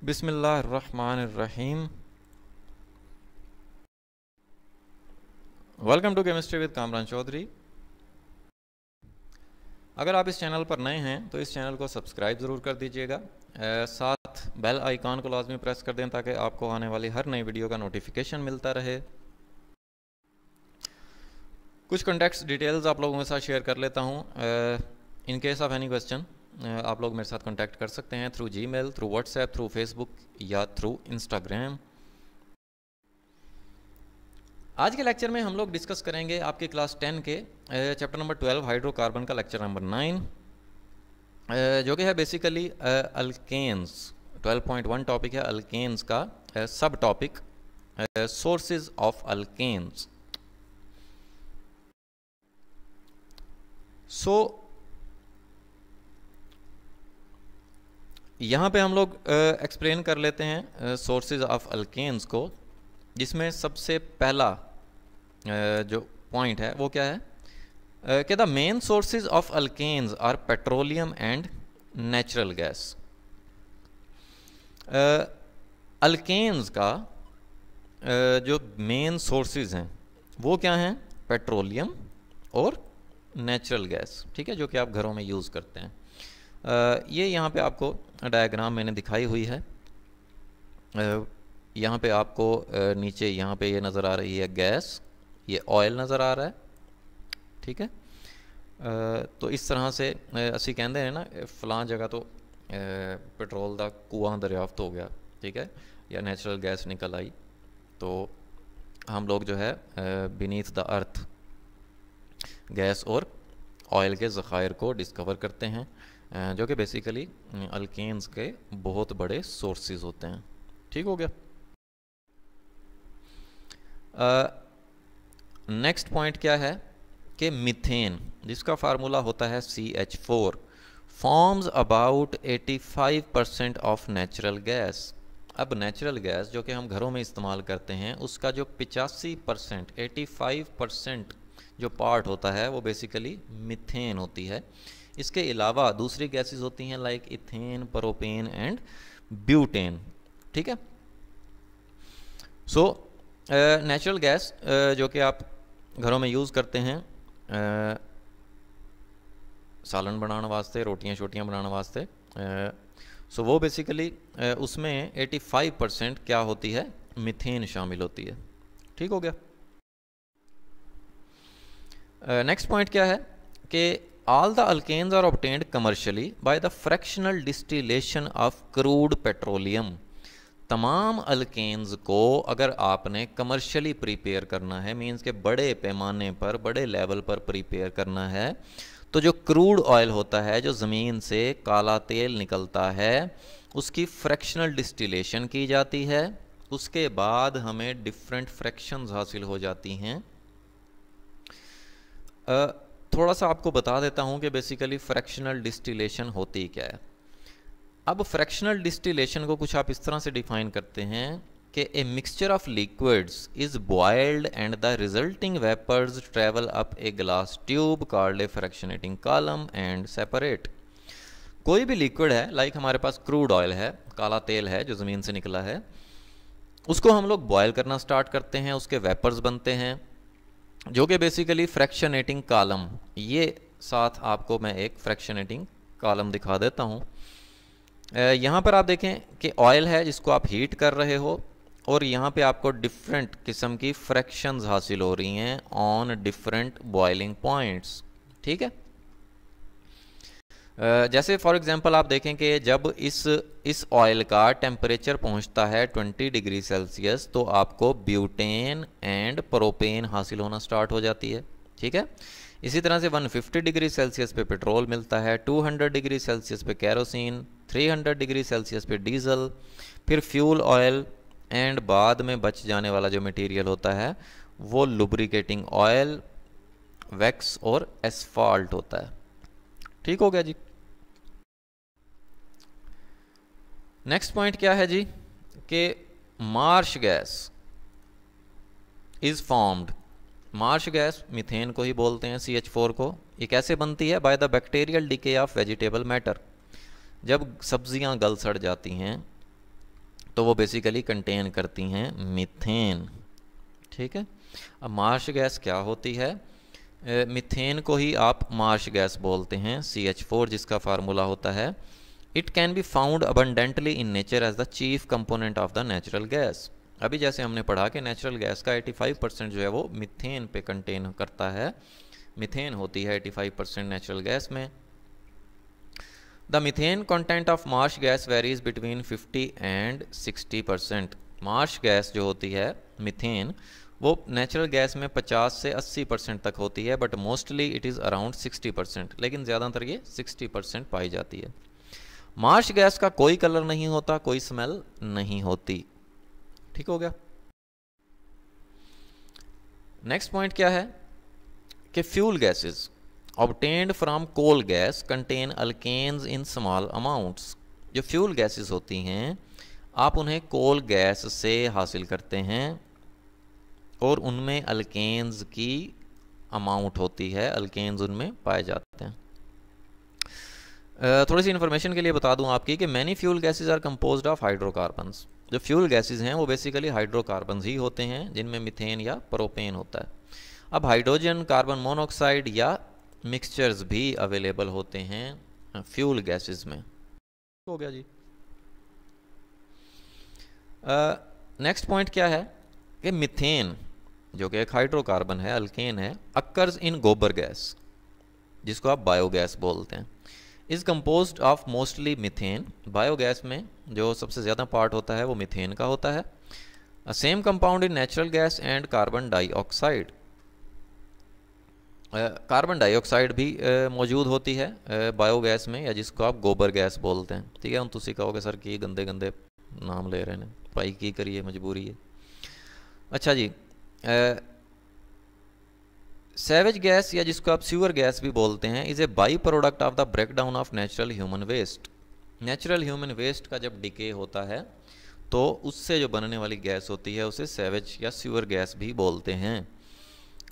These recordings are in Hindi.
बिस्मिल्लाहिर्रहमानिर्रहीम। Welcome to chemistry with Kamran Chaudhary. अगर आप इस चैनल पर नए हैं तो इस चैनल को सब्सक्राइब ज़रूर कर दीजिएगा। साथ बेल आइकॉन को लाजमी प्रेस कर दें ताकि आपको आने वाली हर नई वीडियो का नोटिफिकेशन मिलता रहे। कुछ कॉन्टेक्स्ट डिटेल्स आप लोगों के साथ शेयर कर लेता हूँ। In case of any question आप लोग मेरे साथ कांटेक्ट कर सकते हैं through Gmail, through WhatsApp, through Facebook या थ्रू इंस्टाग्राम। आज के लेक्चर में हम लोग डिस्कस करेंगे आपके क्लास 10 के चैप्टर नंबर 12 हाइड्रोकार्बन का लेक्चर नंबर 9, जो कि है बेसिकली अल्केन्स। 12.1 टॉपिक है अल्केन्स का, सब टॉपिक सोर्सेज ऑफ अल्केन्स। सो यहाँ पे हम लोग एक्सप्लेन कर लेते हैं सोर्सेज ऑफ अल्केन्स को, जिसमें सबसे पहला जो पॉइंट है वो क्या है कि the main sources of alkanes are petroleum and natural gas. Alkanes का जो मेन सोर्सेज हैं वो क्या हैं? पेट्रोलियम और नेचुरल गैस, ठीक है, जो कि आप घरों में यूज़ करते हैं। ये यहाँ पे आपको डायग्राम मैंने दिखाई हुई है। यहाँ पे आपको नीचे यहाँ पे ये नज़र आ रही है गैस, ये ऑयल नज़र आ रहा है, ठीक है। तो इस तरह से असी कहते हैं ना फलां जगह तो पेट्रोल का कुआं दरियाफ्त हो गया, ठीक है, या नेचुरल गैस निकल आई। तो हम लोग जो है बीनीथ द अर्थ गैस और ऑयल के ज़खायर को डिस्कवर करते हैं, जो कि बेसिकली अल्केन्स के बहुत बड़े सोर्सेज होते हैं। ठीक हो गया। नेक्स्ट पॉइंट क्या है कि मीथेन, जिसका फार्मूला होता है CH4, forms about 85% of natural gas. अब नेचुरल गैस जो कि हम घरों में इस्तेमाल करते हैं उसका जो 85%, 85% जो पार्ट होता है वो बेसिकली मीथेन होती है। इसके अलावा दूसरी गैसेस होती हैं like ethane, propane and butane, ठीक है। सो नेचुरल गैस जो कि आप घरों में यूज़ करते हैं सालन बनाने वास्ते, रोटियां शोटियां बनाने वास्ते, सो वो बेसिकली उसमें 85% क्या होती है? मीथेन शामिल होती है। ठीक हो गया। नेक्स्ट पॉइंट क्या है कि all the alkanes are obtained commercially by the fractional distillation of crude petroleum। तमाम अल्केन्स को अगर आपने कमर्शियली प्रिपेयर करना है, मींस के बड़े पैमाने पर, बड़े लेवल पर प्रिपेयर करना है, तो जो क्रूड ऑयल होता है, जो ज़मीन से काला तेल निकलता है, उसकी फ्रैक्शनल डिस्टिलेशन की जाती है। उसके बाद हमें डिफरेंट फ्रैक्शंस हासिल हो जाती हैं। थोड़ा सा आपको बता देता हूँ कि बेसिकली फ्रैक्शनल डिस्टिलेशन होती क्या है। अब फ्रैक्शनल डिस्टिलेशन को कुछ आप इस तरह से डिफाइन करते हैं कि a mixture of liquids is boiled and the resulting vapours travel up a glass tube called a fractionating column and separate. कोई भी लिक्विड है, लाइक हमारे पास क्रूड ऑयल है, काला तेल है जो ज़मीन से निकला है, उसको हम लोग बॉयल करना स्टार्ट करते हैं, उसके वेपर्स बनते हैं जो कि बेसिकली फ्रैक्शनेटिंग कॉलम, ये साथ आपको मैं एक फ्रैक्शनेटिंग कॉलम दिखा देता हूँ। यहाँ पर आप देखें कि ऑयल है जिसको आप हीट कर रहे हो और यहाँ पे आपको डिफरेंट किस्म की फ्रैक्शंस हासिल हो रही हैं ऑन डिफरेंट बॉइलिंग पॉइंट्स, ठीक है। जैसे फॉर एग्जांपल आप देखें कि जब इस ऑयल का टेम्परेचर पहुंचता है 20 डिग्री सेल्सियस तो आपको ब्यूटेन एंड प्रोपेन हासिल होना स्टार्ट हो जाती है, ठीक है। इसी तरह से 150 डिग्री सेल्सियस पे पेट्रोल मिलता है, 200 डिग्री सेल्सियस पे केरोसिन, 300 डिग्री सेल्सियस पे डीजल, फिर फ्यूल ऑयल, एंड बाद में बच जाने वाला जो मटेरियल होता है वो लुब्रिकेटिंग ऑयल, वैक्स और एस्फाल्ट होता है। ठीक हो गया जी। नेक्स्ट पॉइंट क्या है जी कि Marsh gas is formed. Marsh gas methane को ही बोलते हैं, CH4 को। ये कैसे बनती है? By the bacterial decay of vegetable matter. जब सब्जियां गल सड़ जाती हैं तो वो बेसिकली कंटेन करती हैं मीथेन। ठीक है। अब मार्श गैस क्या होती है? मीथेन को ही आप मार्श गैस बोलते हैं, CH4 जिसका फार्मूला होता है। It can be found abundantly in nature as the chief component of the natural gas. अभी जैसे हमने पढ़ा कि नेचुरल गैस का 85% जो है वो मीथेन पे कंटेन करता है, मीथेन होती है 85% नेचुरल गैस में। The methane content of Marsh gas varies between 50 and 60%। Marsh gas जो होती है मीथेन, वो नेचुरल गैस में 50 से 80% तक होती है, but mostly it is around 60%, लेकिन ज़्यादातर ये 60% पाई जाती है। मार्श गैस का कोई कलर नहीं होता, कोई स्मेल नहीं होती। ठीक हो गया। नेक्स्ट पॉइंट क्या है कि fuel gases obtained from coal gas contain alkanes in small amounts. जो फ्यूल गैसेस होती हैं आप उन्हें कोल गैस से हासिल करते हैं और उनमें अल्केन्स की अमाउंट होती है, अल्केन्स उनमें पाए जाते हैं। थोड़ी सी इन्फॉर्मेशन के लिए बता दूं आपकी कि many fuel gases are composed of hydrocarbons. जो फ्यूल गैसेस हैं वो बेसिकली हाइड्रोकार्बन्स ही होते हैं, जिनमें मीथेन या प्रोपेन होता है। अब हाइड्रोजन, कार्बन मोनोऑक्साइड या मिक्सचर्स भी अवेलेबल होते हैं फ्यूल गैसेस में। हो गया जी। नेक्स्ट पॉइंट क्या है कि मीथेन जो कि एक हाइड्रोकार्बन है, अल्केन है, अक्कर्स इन गोबर गैस, जिसको आप बायोगैस बोलते हैं, is composed of mostly methane. Biogas में जो सबसे ज़्यादा पार्ट होता है वो मीथेन का होता है। Same compound in natural gas and carbon dioxide. Carbon dioxide भी मौजूद होती है बायोगैस में, या जिसको आप गोबर गैस बोलते हैं। ठीक है। हम तुसी कहोगे सर की गंदे गंदे नाम ले रहे हैं, भाई की करिए, मजबूरी है। अच्छा जी, सैवेज गैस या जिसको आप सीवर गैस भी बोलते हैं, is a by product of the breakdown of natural human waste. Natural human waste का जब डिके होता है तो उससे जो बनने वाली गैस होती है उसे सैवेज या सीवर गैस भी बोलते हैं।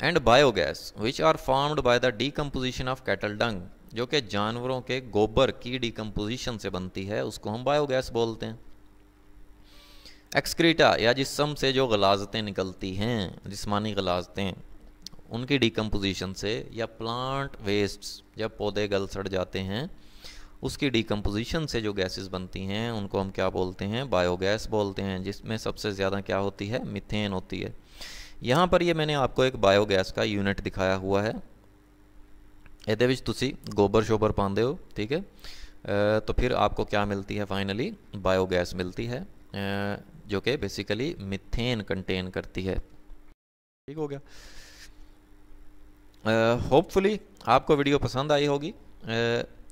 And biogas which are formed by the decomposition of cattle dung, जो कि जानवरों के गोबर की डीकम्पोजिशन से बनती है, उसको हम बायोगैस बोलते हैं। एक्सक्रीटा या जिस्म से जो गलाजतें निकलती हैं, जिस्मानी गलाजतें, उनकी डीकम्पोजिशन से, या प्लांट वेस्ट्स जब पौधे गल सड़ जाते हैं उसकी डीकम्पोजिशन से जो गैसेस बनती हैं उनको हम क्या बोलते हैं? बायोगैस बोलते हैं, जिसमें सबसे ज़्यादा क्या होती है? मीथेन होती है। यहाँ पर ये मैंने आपको एक बायोगैस का यूनिट दिखाया हुआ है। ਇਹਦੇ ਵਿੱਚ ਤੁਸੀਂ गोबर शोबर पाते हो, ठीक है, तो फिर आपको क्या मिलती है? फाइनली बायोगैस मिलती है, जो कि बेसिकली मीथेन कंटेन करती है। ठीक हो गया। होपफुली आपको वीडियो पसंद आई होगी।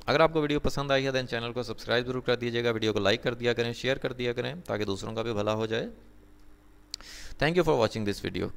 अगर आपको वीडियो पसंद आई है देन चैनल को सब्सक्राइब जरूर कर दीजिएगा, वीडियो को लाइक कर दिया करें, शेयर कर दिया करें, ताकि दूसरों का भी भला हो जाए। Thank you for watching this video.